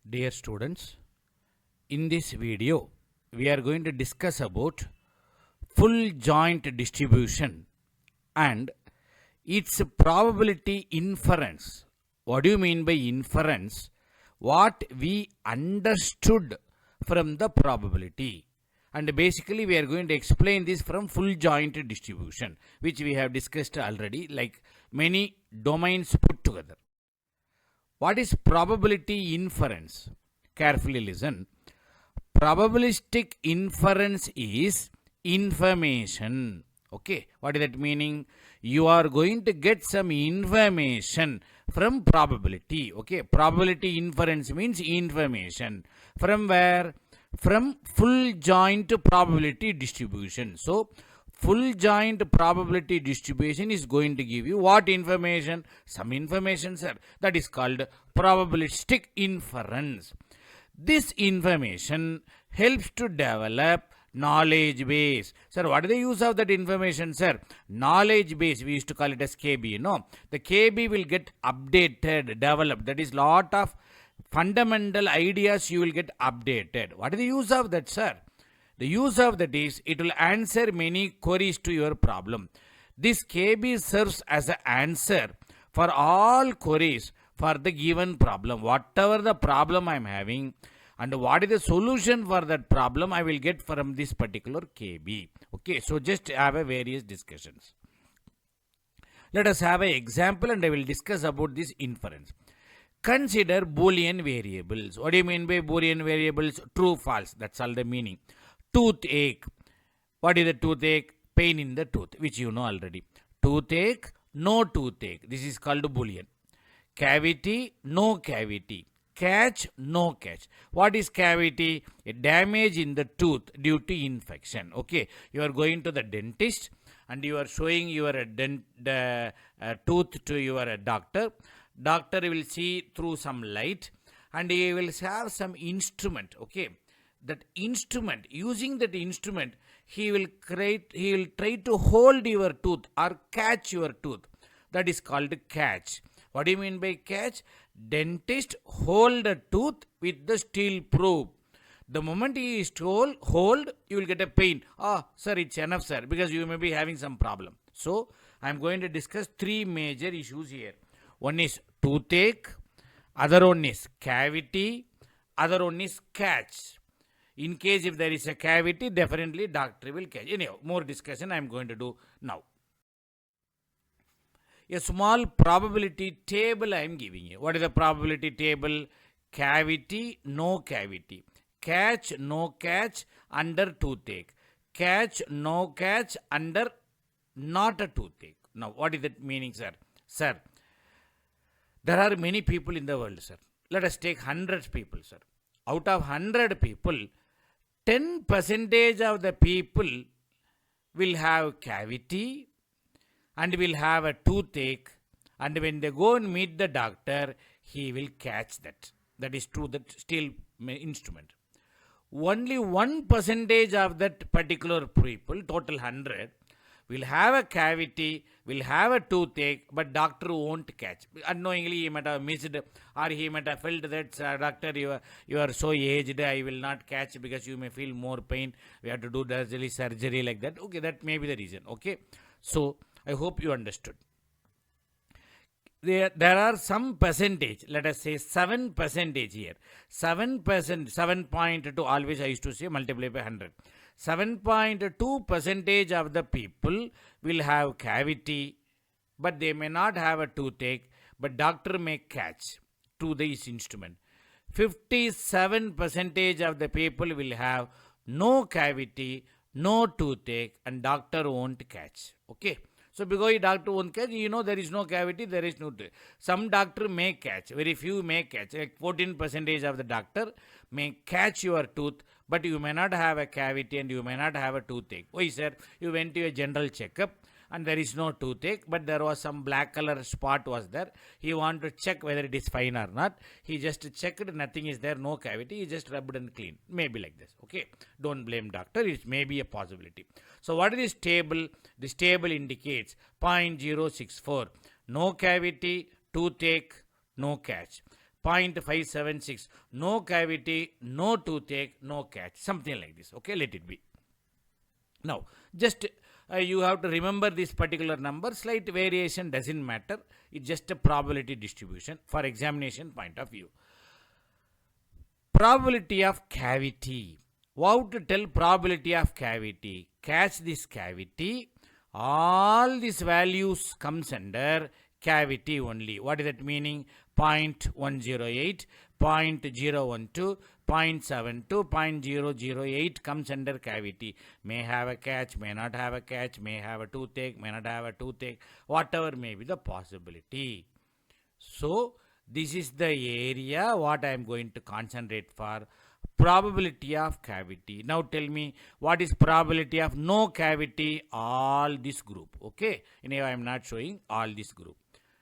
Dear students, in this video, we are going to discuss about full joint distribution and its probability inference. What do you mean by inference? What we understood from the probability. And basically, we are going to explain this from full joint distribution, which we have discussed already, like many domains put together. What is probability inference? Carefully listen. Probabilistic inference is information. Okay, what is that meaning? You are going to get some information from probability. Okay, probability inference means information. From where? From full joint probability distribution. So, full joint probability distribution is going to give you what information? Some information, sir. That is called probabilistic inference. This information helps to develop knowledge base. Sir, what is the use of that information, sir? Knowledge base, we used to call it as KB, you know. The KB will get updated, developed. That is lot of fundamental ideas you will get updated. What is the use of that, sir? The use of that is it will answer many queries to your problem. This KB serves as an answer for all queries for the given problem. Whatever the problem I am having and what is the solution for that problem, I will get from this particular KB. Okay, so just have a various discussions. Let us have an example and I will discuss about this inference. Consider Boolean variables. What do you mean by Boolean variables? True, false. That's all the meaning. Toothache. What is the toothache? Pain in the tooth, which you know already. Toothache, no toothache. This is called Boolean. Cavity, no cavity. Catch, no catch. What is cavity? A damage in the tooth due to infection. Okay, you are going to the dentist and you are showing your tooth to your doctor. Doctor will see through some light and he will have some instrument. Okay, that instrument, using that instrument, he will try to hold your tooth or catch your tooth. That is called catch. What do you mean by catch? Dentist hold a tooth with the steel probe. The moment he is told hold, you will get a pain. Sir, it's enough, sir, because you may be having some problem. So, I am going to discuss three major issues here. One is toothache, other one is cavity, other one is catch. In case if there is a cavity, definitely doctor will catch. Anyhow, more discussion I am going to do now. A small probability table I am giving you. What is the probability table? Cavity, no cavity. Catch, no catch under toothache. Catch, no catch under not a toothache. Now, what is that meaning, sir? Sir, there are many people in the world, sir. Let us take 100 people, sir. Out of 100 people, 10% of the people will have cavity and will have a toothache, and when they go and meet the doctor, he will catch that. That is true, that steel instrument. Only 1% of that particular people, total 100, will have a cavity, will have a toothache, but doctor won't catch. Unknowingly, he might have missed, or he might have felt that, doctor, you are so aged, I will not catch because you may feel more pain. We have to do surgery like that. Okay, that may be the reason. Okay, so I hope you understood. There are some percentage, let us say 7% here. 7%, 7.2, always I used to say multiply by 100. 7.2% of the people will have cavity, but they may not have a toothache, but doctor may catch through this instrument. 57% of the people will have no cavity, no toothache, and doctor won't catch. Okay. So, because doctor won't catch, you know there is no cavity, there is no toothache. Some doctor may catch, very few may catch. Like 14% of the doctor may catch your tooth, but you may not have a cavity and you may not have a toothache. Why, sir? You went to a general checkup and there is no toothache, but there was some black color spot was there. He wanted to check whether it is fine or not. He just checked, nothing is there, no cavity. He just rubbed and cleaned. Maybe like this. Okay. Don't blame doctor. It may be a possibility. So what is this table? This table indicates 0.064. No cavity, toothache, no catch. 0.576. No cavity, no toothache, no catch. Something like this. Okay, let it be. Now, just you have to remember this particular number. Slight variation doesn't matter. It's just a probability distribution for examination point of view. Probability of cavity. How to tell probability of cavity? Catch this cavity. All these values comes under cavity only. What is that meaning? 0.108, 0.012, 0.72, 0.008 comes under cavity. May have a catch, may not have a catch, may have a toothache, may not have a toothache, whatever may be the possibility. So, this is the area what I am going to concentrate for. Probability of cavity. Now tell me, what is probability of no cavity? All this group. Okay. Anyway, I am not showing all this group.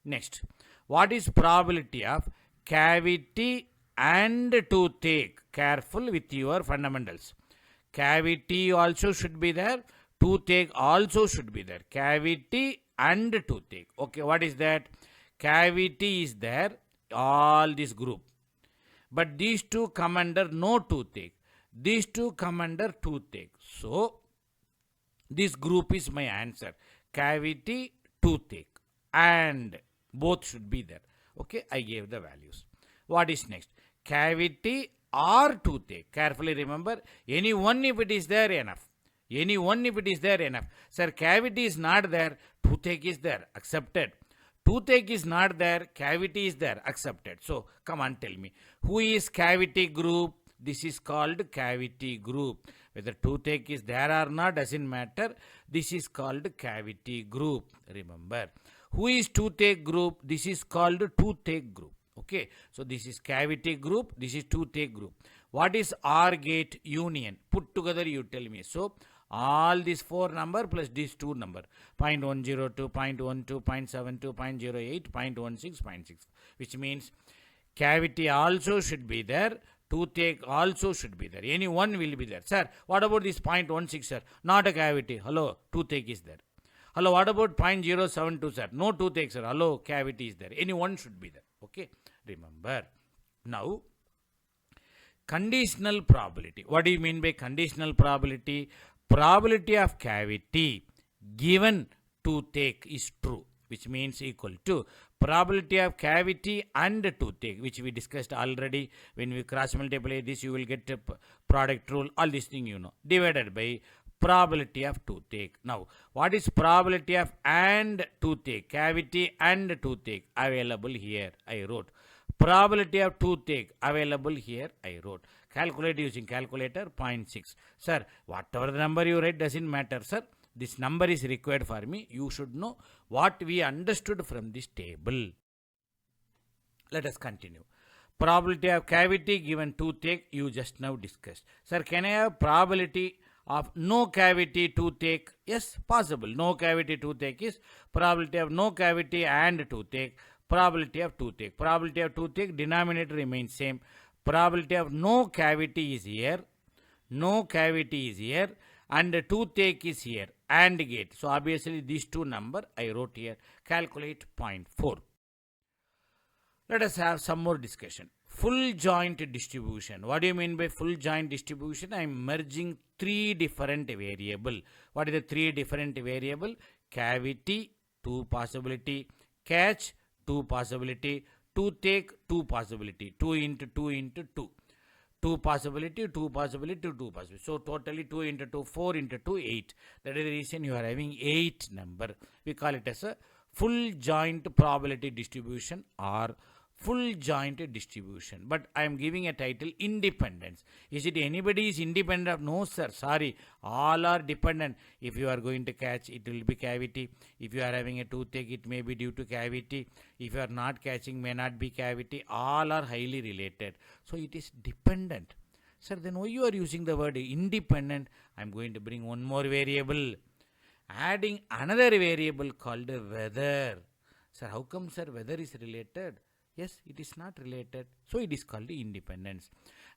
Next, what is probability of cavity and toothache? Careful with your fundamentals. Cavity also should be there. Toothache also should be there. Cavity and toothache. Okay, what is that? Cavity is there. All this group. But these two come under no toothache. These two come under toothache. So, this group is my answer. Cavity, toothache. And both should be there. Okay, I gave the values. What is next? Cavity or toothache. Carefully remember, any one if it is there, enough. Any one if it is there, enough. Sir, cavity is not there, toothache is there. Accepted. Toothache is not there, cavity is there, accepted. So, come on, tell me. Who is cavity group? This is called cavity group. Whether toothache is there or not doesn't matter. This is called cavity group. Remember. Who is toothache group? This is called toothache group. Okay. So, this is cavity group. This is toothache group. What is OR gate union? Put together you tell me. So, all these four number plus these two number 0.102, 0.12, 0.72, 0.08, 0.16, 0.6, which means cavity also should be there, toothache also should be there. Any one will be there. Sir, what about this 0.16, sir? Not a cavity. Hello, toothache is there. Hello, what about 0.072, sir? No toothache, sir. Hello, cavity is there. Any one should be there. Okay, remember. Now, conditional probability. What do you mean by conditional probability? Probability of cavity given toothache is true, which means equal to probability of cavity and toothache, which we discussed already. When we cross multiply this, you will get a product rule, all this thing you know, divided by probability of toothache. Now, what is probability of and toothache? Cavity and toothache available here, I wrote. Probability of toothache available here, I wrote. Calculate using calculator, 0.6. Sir, whatever the number you write doesn't matter, sir. This number is required for me. You should know what we understood from this table. Let us continue. Probability of cavity given toothache, you just now discussed. Sir, can I have probability of no cavity toothache? Yes, possible. No cavity toothache is probability of no cavity and toothache. Probability of toothache. Probability of toothache, denominator remains same. Probability of no cavity is here. No cavity is here. And toothache is here. AND gate. So, obviously, these two number I wrote here. Calculate 0.4. Let us have some more discussion. Full joint distribution. What do you mean by full joint distribution? I am merging three different variable. What is the three different variable? Cavity, 2 possibility. Catch, 2 possibility. Toothache, 2 possibility. 2 into 2 into 2. 2 possibility, 2 possibility, 2 possibility. So, totally 2 into 2, 4 into 2, 8. That is the reason you are having 8 number. We call it as a full joint probability distribution or full joint distribution. But I am giving a title independence. Is it anybody is independent of? No, sir. Sorry. All are dependent. If you are going to catch, it will be cavity. If you are having a toothache, it may be due to cavity. If you are not catching, may not be cavity. All are highly related. So it is dependent. Sir, then why you are using the word independent? I am going to bring one more variable. Adding another variable called weather. Sir, how come, sir, weather is related? Yes, it is not related. So, it is called independence.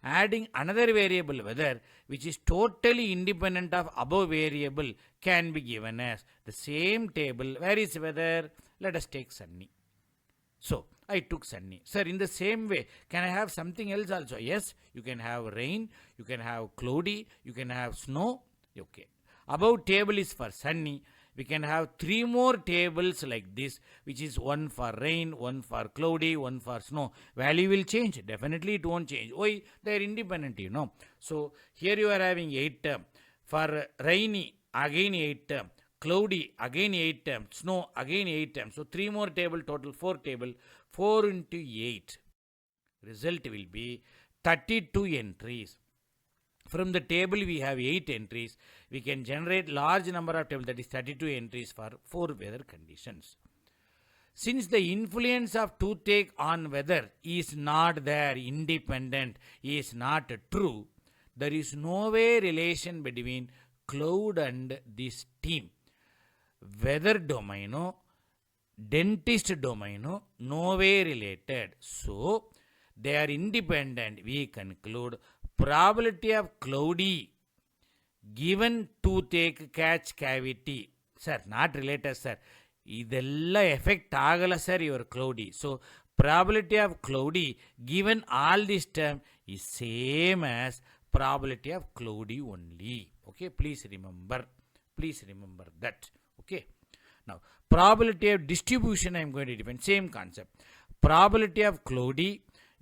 Adding another variable, weather, which is totally independent of above variable, can be given as the same table. Where is weather? Let us take sunny. So I took sunny. Sir, in the same way, can I have something else also? Yes, you can have rain, you can have cloudy, you can have snow. Okay. Above table is for sunny. We can have three more tables like this, which is one for rain, one for cloudy, one for snow. Value will change. Definitely it won't change. Why? They are independent, So here you are having 8 term. For rainy, again 8 term. Cloudy, again 8 term. Snow, again 8 term. So 3 more table, total 4 table. 4 into 8. Result will be 32 entries. From the table we have 8 entries. We can generate large number of tables, that is 32 entries for 4 weather conditions. Since the influence of toothache on weather is not there, independent, is not true, there is no way relation between cloud and this team. Weather domain, dentist domain, no way related. So, they are independent. We conclude probability of cloudy given toothache catch cavity. Sir, not related, sir. ಇದೆಲ್ಲ effect ಆಗಲ್ಲ sir your cloudy. So probability of cloudy given all this term is same as probability of cloudy only. Okay, please remember that. Okay, now probability of distribution I am going to define, same concept. Probability of cloudy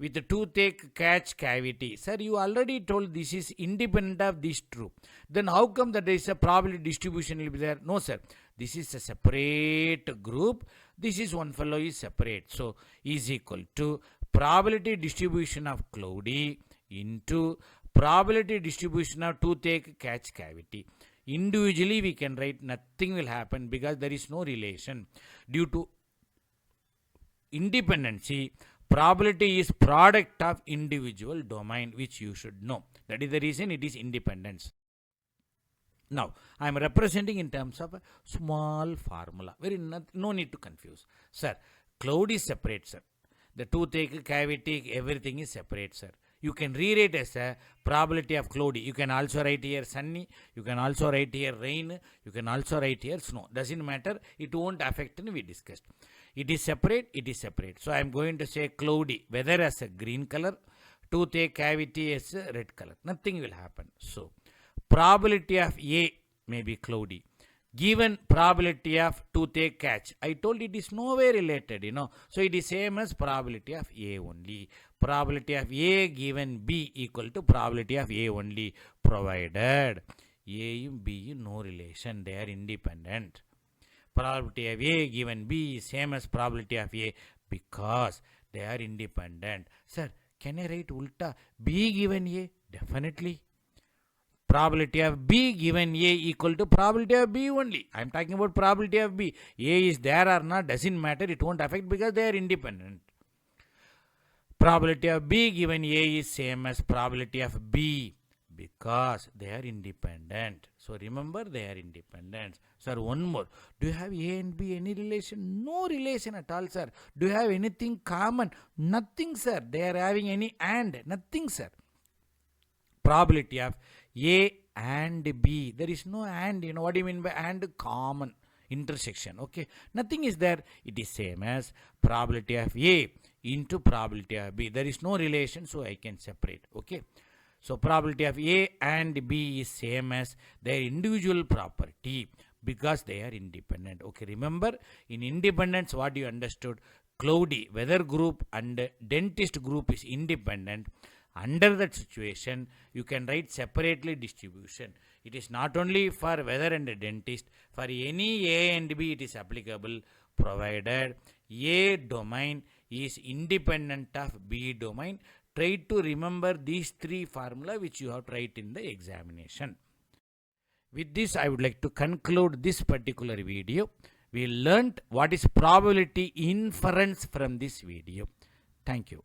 with the toothache catch cavity. Sir, you already told this is independent of this true. Then how come that there is a probability distribution will be there? No, sir. This is a separate group. This is one fellow is separate. So is equal to probability distribution of cloudy into probability distribution of toothache catch cavity. Individually we can write nothing will happen because there is no relation. Due to independency, probability is product of individual domain, which you should know. That is the reason it is independence. Now, I am representing in terms of a small formula. No need to confuse. Sir, cloud is separate, sir. The toothache, cavity, everything is separate, sir. You can rewrite as a probability of cloudy. You can also write here sunny. You can also write here rain. You can also write here snow. Doesn't matter. It won't affect. We discussed. It is separate. It is separate. So I am going to say cloudy. Weather as a green color. Toothache, cavity as a red color. Nothing will happen. So probability of A may be cloudy. Given probability of toothache catch, I told it is nowhere related, So it is same as probability of A only. Probability of A given B equal to probability of A only, provided A and B no relation, they are independent. Probability of A given B is same as probability of A because they are independent. Sir, can I write ulta? B given A? Definitely. Probability of B given A equal to probability of B only. I am talking about probability of B. A is there or not, doesn't matter. It won't affect because they are independent. Probability of B given A is same as probability of B because they are independent. So remember, they are independent. Sir, one more. Do you have A and B any relation? No relation at all, sir. Do you have anything common? Nothing, sir. They are having any and? Nothing, sir. Probability of A and B. There is no and. What do you mean by and? Common intersection. Okay. Nothing is there. It is same as probability of A into probability of B. There is no relation, so I can separate. Okay. So probability of A and B is same as their individual property because they are independent. Okay. Remember, in independence, what you understood? Cloudy, weather group and dentist group is independent. Under that situation, you can write separately distribution. It is not only for weather and dentist. For any A and B, it is applicable provided A domain is independent of B domain. Try to remember these three formula which you have to write in the examination. With this, I would like to conclude this particular video. We learnt what is probability inference from this video. Thank you.